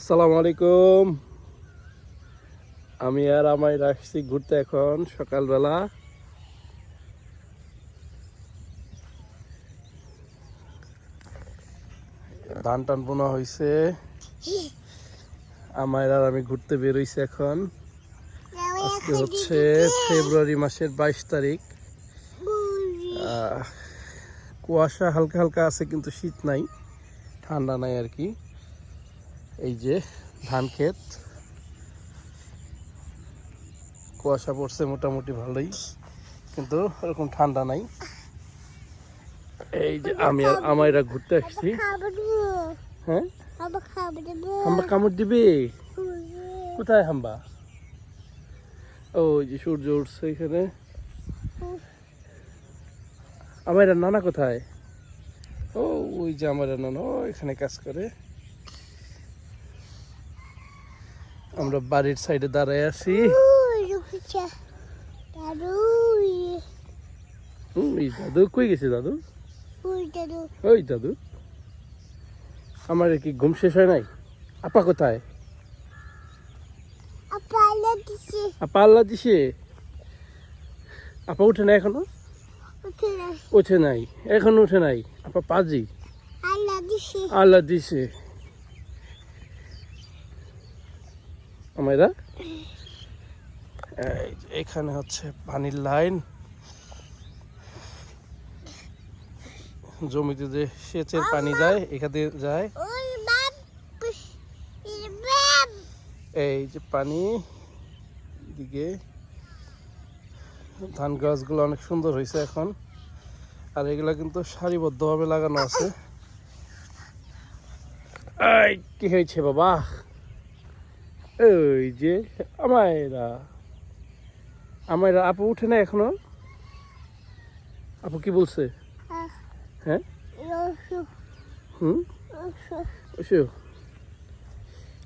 আসসালামু আলাইকুম। আমি আর আমায় রাখছি ঘুরতে এখন সকালবেলা। ধান টান বোনা হয়েছে, আমায় আর আমি ঘুরতে বেরোইছি এখন। আজকে হচ্ছে ফেব্রুয়ারি মাসের 22 তারিখ। কুয়াশা হালকা হালকা আছে কিন্তু শীত নাই, ঠান্ডা নাই আর কি। এই যে ধান ক্ষেত, কুয়াশা পড়ছে মোটামুটি ভালোই, কিন্তু এরকম ঠান্ডা নাই। এই যে আমি আর আমায়রা ঘুরতে আসছি। হ্যাঁ, হাম্বা কামড় দিবি? কোথায় হাম্বা? ওই যে সূর্য উঠছে এখানে। আমায়রা নানা কোথায়? ও ওই যে আমায়রা নানা এখানে কাজ করে। আমরা বাড়ির সাইডে দাঁড়ায় আছি। দাদু কই গেছে? দাদু ওই দাদু। আমার কি ঘুম শেষ হয় নাই? আপা কোথায়? আপা আল্লাহ দিছে। আপা উঠে নাই এখনো? উঠে নাই এখনো, উঠে নাই। আপা পাজি আল্লাহ দিছে। আমারা এখানে হচ্ছে পানির লাইন, জমিতে যে সেচের পানি যায় এখান দিয়ে যায়। এই যে পানি দিকে ধান গাছগুলো অনেক সুন্দর হয়েছে এখন, আর এগুলা কিন্তু সারিবদ্ধভাবে লাগানো আছে। এই কি হয়েছে বাবা? ওই যে আমায়রা আমায়রা আপু উঠে না এখনো? আপু কি বলছে? হ্যাঁ হুম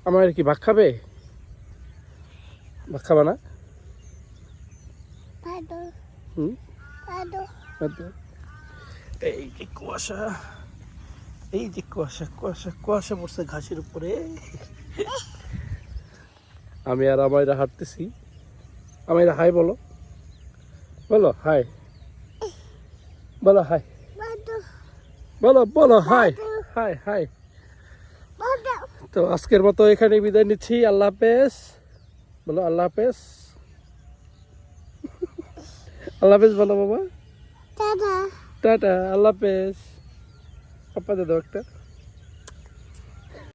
আমার কি ভাগ খাবে? ভাগ খাবা না? হুম, এই যে কুয়াশা, এই যে কুয়াশা কুয়াশা কুয়াশা পড়ছে ঘাসের উপরে। আমি আর আমায়রা হাঁটতেছি। আমায়রা হাই বলো, বলো হাই, বলো হাই, বলো বলো হাই হাই হাই। তো আজকের মতো এখানে বিদায় নিচ্ছি। আল্লাহ হাফেজ বলো, আল্লাহ হাফেজ। আল্লাহ হাফেজ বলো বাবা, টাটা, আল্লাহ হাফেজ। পাপা দাও একটা।